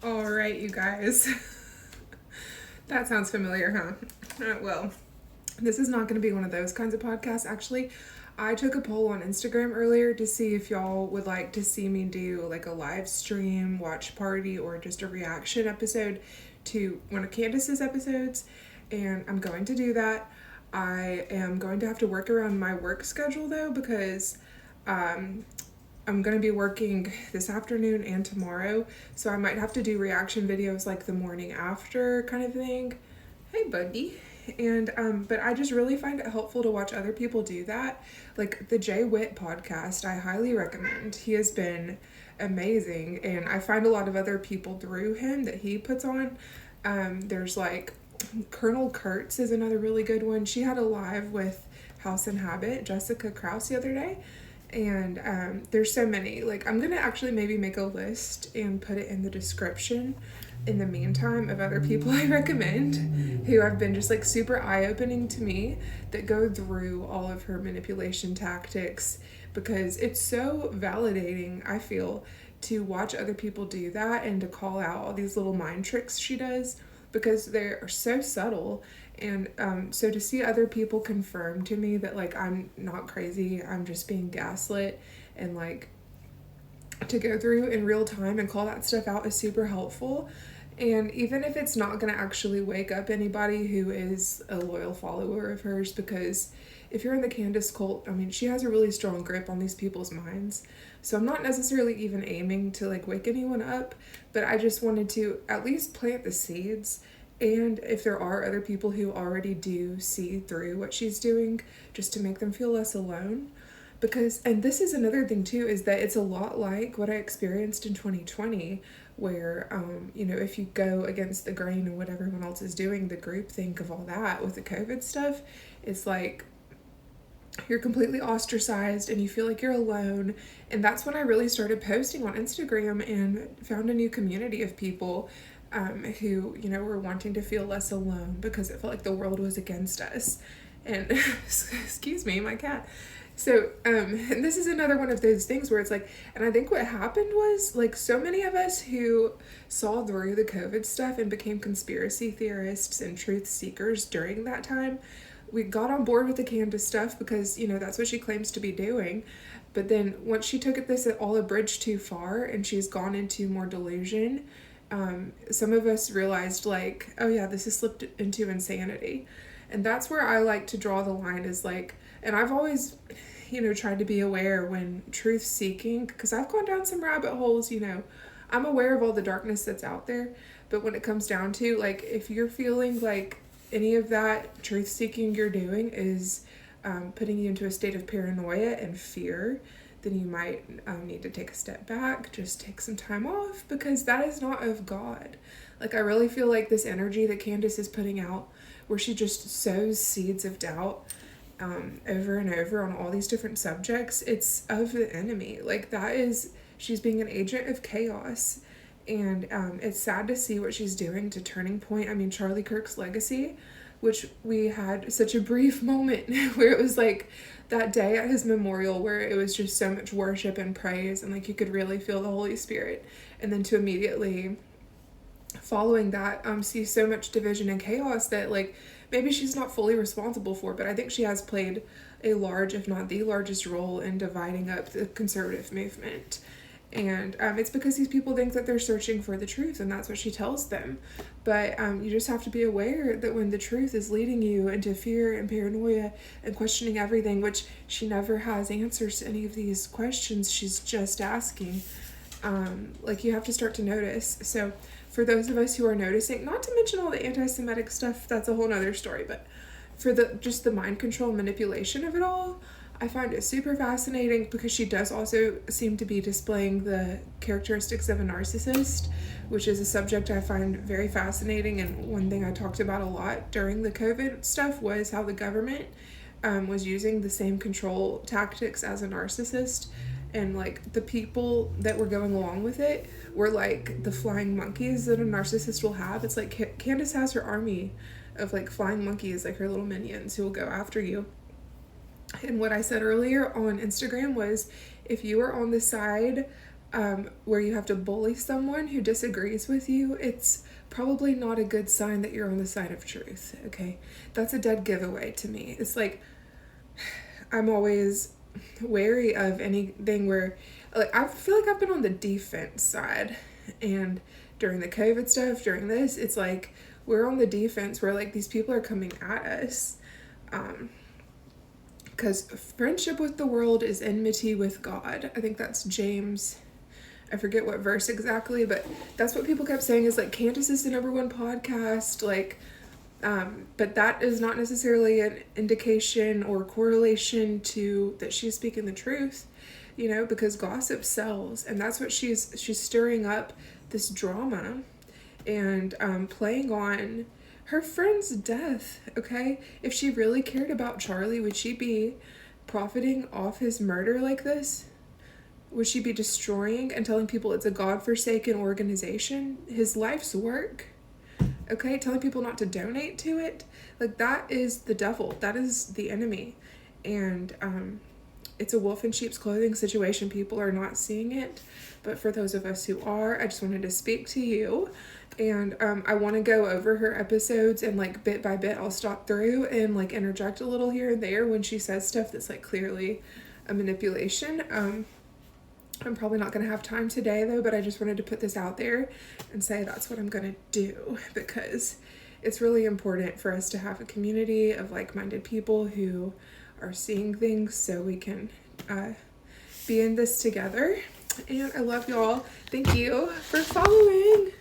All right, you guys. That sounds familiar, huh? Well, this is not going to be one of those kinds of podcasts. Actually, I took a poll on Instagram earlier to see if y'all would like to see me do like a live stream, watch party, or just a reaction episode to one of Candace's episodes. And I'm going to do that. I am going to have to work around my work schedule though, because I'm going to be working this afternoon and tomorrow, so I might have to do reaction videos like the morning after kind of thing. Hey, buddy. And but I just really find it helpful to watch other people do that. Like the J Whit podcast, I highly recommend. He has been amazing, and I find a lot of other people through him that he puts on. There's like Colonel Kurtz is another really good one. She had a live with House and Habit, Jessica Krause, the other day. And there's so many. Like, I'm gonna actually maybe make a list and put it in the description in the meantime of other people I recommend who have been just like super eye-opening to me, that go through all of her manipulation tactics, because it's so validating, I feel, to watch other people do that and to call out all these little mind tricks she does, because they're so subtle. And so to see other people confirm to me that like I'm not crazy, I'm just being gaslit, and like to go through in real time and call that stuff out is super helpful. And even if it's not going to actually wake up anybody who is a loyal follower of hers, because if you're in the Candace cult, I mean, she has a really strong grip on these people's minds. So I'm not necessarily even aiming to like wake anyone up, but I just wanted to at least plant the seeds. And if there are other people who already do see through what she's doing, just to make them feel less alone. Because, and this is another thing too, is that it's a lot like what I experienced in 2020, where, if you go against the grain of what everyone else is doing, the groupthink of all that with the COVID stuff, it's like you're completely ostracized and you feel like you're alone. And that's when I really started posting on Instagram and found a new community of people who, were wanting to feel less alone, because it felt like the world was against us. And excuse me, my cat. So, and this is another one of those things where it's like, and I think what happened was, like, so many of us who saw through the COVID stuff and became conspiracy theorists and truth seekers during that time, we got on board with the Candace stuff because, that's what she claims to be doing. But then once she took this all a bridge too far and she's gone into more delusion, some of us realized like, oh yeah, this has slipped into insanity. And that's where I like to draw the line, is like, and I've always, tried to be aware when truth seeking, because I've gone down some rabbit holes, I'm aware of all the darkness that's out there. But when it comes down to like, if you're feeling like any of that truth seeking you're doing is putting you into a state of paranoia and fear, then you might need to take a step back, just take some time off, because that is not of God. Like, I really feel like this energy that Candace is putting out, where she just sows seeds of doubt over and over on all these different subjects, it's of the enemy. Like, she's being an agent of chaos. And it's sad to see what she's doing to Turning Point. I mean, Charlie Kirk's legacy, which we had such a brief moment where it was like that day at his memorial where it was just so much worship and praise, and like you could really feel the Holy Spirit. And then to immediately following that see so much division and chaos that like maybe she's not fully responsible for, but I think she has played a large, if not the largest, role in dividing up the conservative movement. And it's because these people think that they're searching for the truth, and that's what she tells them. But you just have to be aware that when the truth is leading you into fear and paranoia and questioning everything, which she never has answers to any of these questions, she's just asking, you have to start to notice. So for those of us who are noticing, not to mention all the anti-Semitic stuff, that's a whole nother story, but for just the mind control manipulation of it all, I find it super fascinating, because she does also seem to be displaying the characteristics of a narcissist, which is a subject I find very fascinating. And one thing I talked about a lot during the COVID stuff was how the government was using the same control tactics as a narcissist. And like the people that were going along with it were like the flying monkeys that a narcissist will have. It's like Candace has her army of like flying monkeys, like her little minions who will go after you. And what I said earlier on Instagram was, if you are on the side where you have to bully someone who disagrees with you, it's probably not a good sign that you're on the side of truth, okay? That's a dead giveaway to me. It's like, I'm always wary of anything where, like, I feel like I've been on the defense side, and during the COVID stuff, during this, it's like, we're on the defense where, like, these people are coming at us, because friendship with the world is enmity with God. I think that's James, I forget what verse exactly, but that's what people kept saying, is like, Candace is the #1 podcast, like, but that is not necessarily an indication or correlation to that she's speaking the truth, you know, because gossip sells, and that's what she's stirring up this drama and playing on her friend's death, okay? If she really cared about Charlie, would she be profiting off his murder like this? Would she be destroying and telling people it's a godforsaken organization, his life's work? Okay, telling people not to donate to it? Like, that is the devil. That is the enemy. And it's a wolf in sheep's clothing situation. People are not seeing it. But for those of us who are, I just wanted to speak to you. And I want to go over her episodes, and like bit by bit I'll stop through and like interject a little here and there when she says stuff that's like clearly a manipulation. I'm probably not going to have time today though, but I just wanted to put this out there and say that's what I'm going to do, because it's really important for us to have a community of like-minded people who are seeing things so we can be in this together. And I love y'all. Thank you for following.